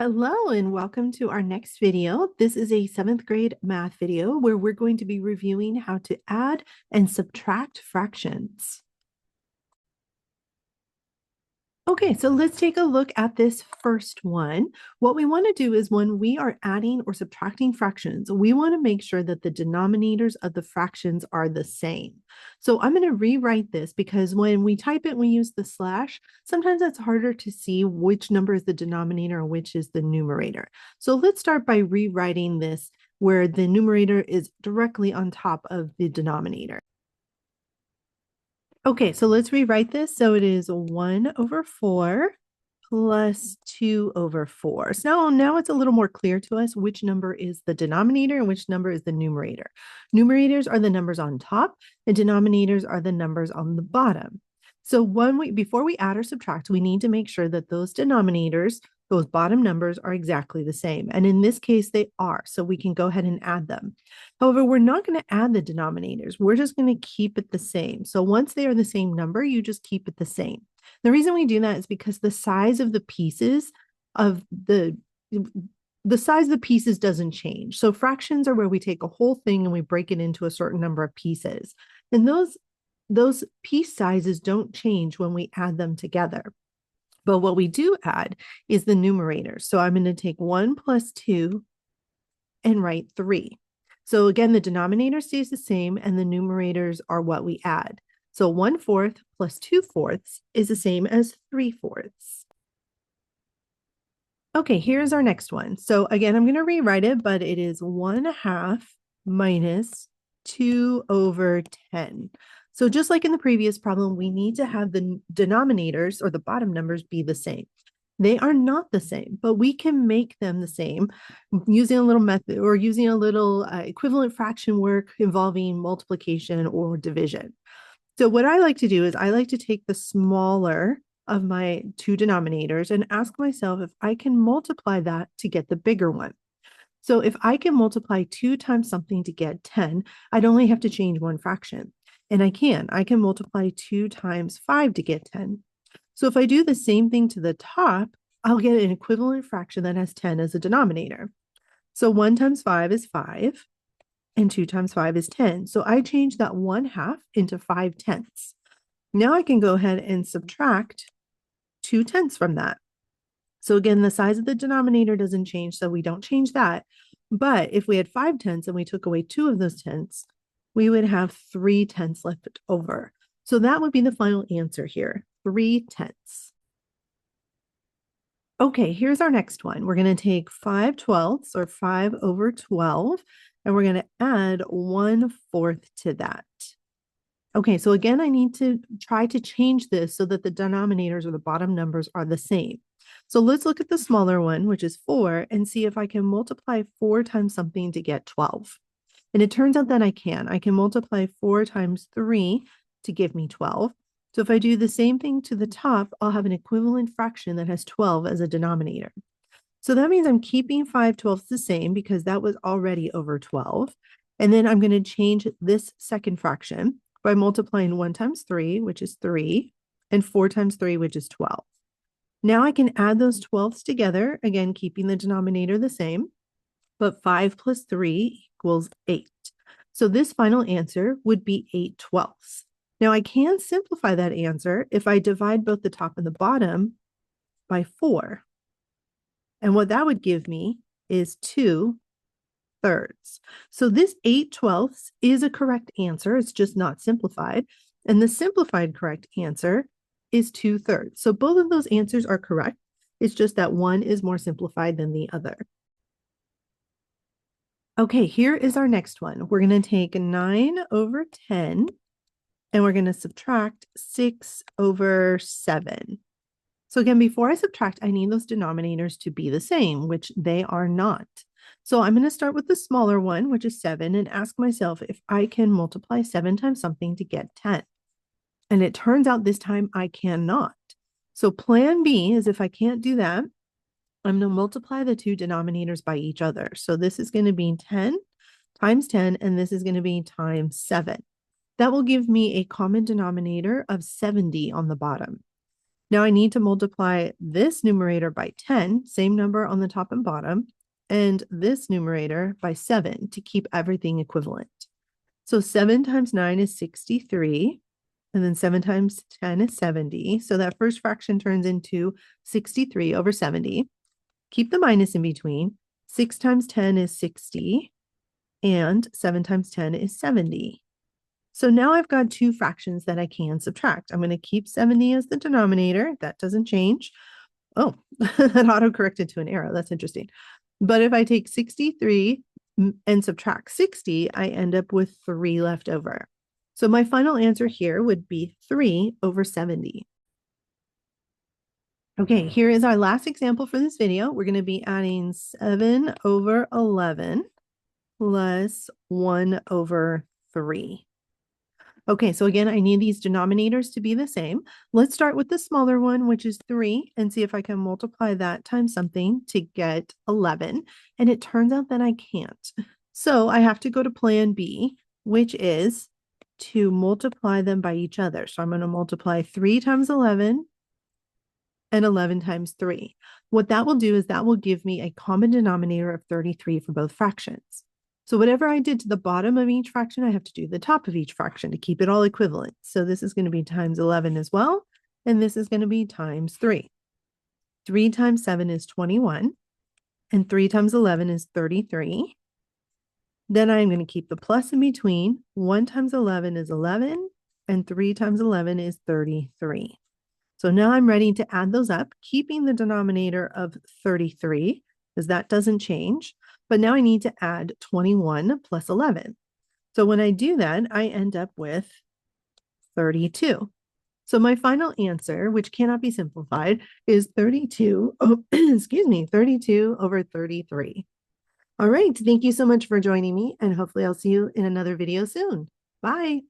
Hello and welcome to our next video. This is a 7th grade math video where we're going to be reviewing how to add and subtract fractions. Okay, so let's take a look at this first one. What we want to do is when we are adding or subtracting fractions, we want to make sure that the denominators of the fractions are the same. So I'm going to rewrite this because when we type it, we use the slash. Sometimes it's harder to see which number is the denominator and which is the numerator. So let's start by rewriting this where the numerator is directly on top of the denominator. Okay, so let's rewrite this. So it is 1 over 4 plus 2 over 4. So now it's a little more clear to us which number is the denominator and which number is the numerator. Numerators are the numbers on top, and denominators are the numbers on the bottom. So before we add or subtract, we need to make sure that those denominators, those bottom numbers, are exactly the same. And in this case, they are. So we can go ahead and add them. However, we're not going to add the denominators. We're just going to keep it the same. So once they are the same number, you just keep it the same. The reason we do that is because the size of the pieces of the size of the pieces doesn't change. So fractions are where we take a whole thing and we break it into a certain number of pieces. And those piece sizes don't change when we add them together. But what we do add is the numerator. So I'm going to take 1 plus 2 and write 3. So again, the denominator stays the same and the numerators are what we add. So 1/4 plus 2/4 is the same as 3/4. Okay, here's our next one. So again, I'm going to rewrite it, but it is 1/2 minus 2 over 10. So just like in the previous problem, we need to have the denominators or the bottom numbers be the same. They are not the same, but we can make them the same using a little method or using a little equivalent fraction work involving multiplication or division. So what I like to do is I like to take the smaller of my two denominators and ask myself if I can multiply that to get the bigger one. So if I can multiply 2 times something to get 10, I'd only have to change one fraction. And I can multiply 2 times 5 to get 10. So if I do the same thing to the top, I'll get an equivalent fraction that has 10 as a denominator. So 1 times 5 is 5, and 2 times 5 is 10. So I change that 1/2 into 5/10. Now I can go ahead and subtract 2/10 from that. So again, the size of the denominator doesn't change, so we don't change that. But if we had 5/10 and we took away 2 of those tenths, we would have 3/10 left over. So that would be the final answer here, 3/10. Okay, here's our next one. We're going to take 5/12 or 5 over 12, and we're going to add 1/4 to that. Okay, so again, I need to try to change this so that the denominators or the bottom numbers are the same. So let's look at the smaller one, which is 4, and see if I can multiply 4 times something to get 12. And it turns out that I can. I can multiply 4 times 3 to give me 12. So if I do the same thing to the top, I'll have an equivalent fraction that has 12 as a denominator. So that means I'm keeping 5/12 the same because that was already over 12. And then I'm going to change this second fraction by multiplying 1 times 3, which is 3, and 4 times 3, which is 12. Now I can add those 12s together, again, keeping the denominator the same, but 5 plus 3 equals 8. So this final answer would be 8/12. Now I can simplify that answer if I divide both the top and the bottom by 4. And what that would give me is 2/3. So this 8/12 is a correct answer. It's just not simplified. And the simplified correct answer is 2/3. So both of those answers are correct. It's just that one is more simplified than the other. Okay, here is our next one. We're going to take 9 over 10 and we're going to subtract 6 over 7. So again, before I subtract, I need those denominators to be the same, which they are not. So I'm going to start with the smaller one, which is 7, and ask myself if I can multiply 7 times something to get 10. And it turns out this time I cannot. So plan B is if I can't do that, I'm going to multiply the two denominators by each other. So this is going to be 10 times 10, and this is going to be times 7. That will give me a common denominator of 70 on the bottom. Now I need to multiply this numerator by 10, same number on the top and bottom, and this numerator by 7 to keep everything equivalent. So 7 times 9 is 63, and then 7 times 10 is 70. So that first fraction turns into 63 over 70. Keep the minus in between. 6 times 10 is 60, and 7 times 10 is 70. So now I've got two fractions that I can subtract. I'm going to keep 70 as the denominator. That doesn't change. Oh, that auto-corrected to an arrow. That's interesting. But if I take 63 and subtract 60, I end up with 3 left over. So my final answer here would be 3 over 70. Okay, here is our last example for this video. We're going to be adding 7 over 11 plus 1 over 3. Okay, so again, I need these denominators to be the same. Let's start with the smaller one, which is 3, and see if I can multiply that times something to get 11. And it turns out that I can't. So I have to go to plan B, which is to multiply them by each other. So I'm going to multiply 3 times 11 and 11 times 3. What that will do is that will give me a common denominator of 33 for both fractions. So whatever I did to the bottom of each fraction, I have to do the top of each fraction to keep it all equivalent. So this is going to be times 11 as well, and this is going to be times 3. 3 times 7 is 21, and 3 times 11 is 33. Then I'm going to keep the plus in between. 1 times 11 is 11, and 3 times 11 is 33. So now I'm ready to add those up, keeping the denominator of 33, because that doesn't change. But now I need to add 21 plus 11. So when I do that, I end up with 32. So my final answer, which cannot be simplified, is 32, excuse me, 32 over 33. All right, thank you so much for joining me, and hopefully I'll see you in another video soon. Bye.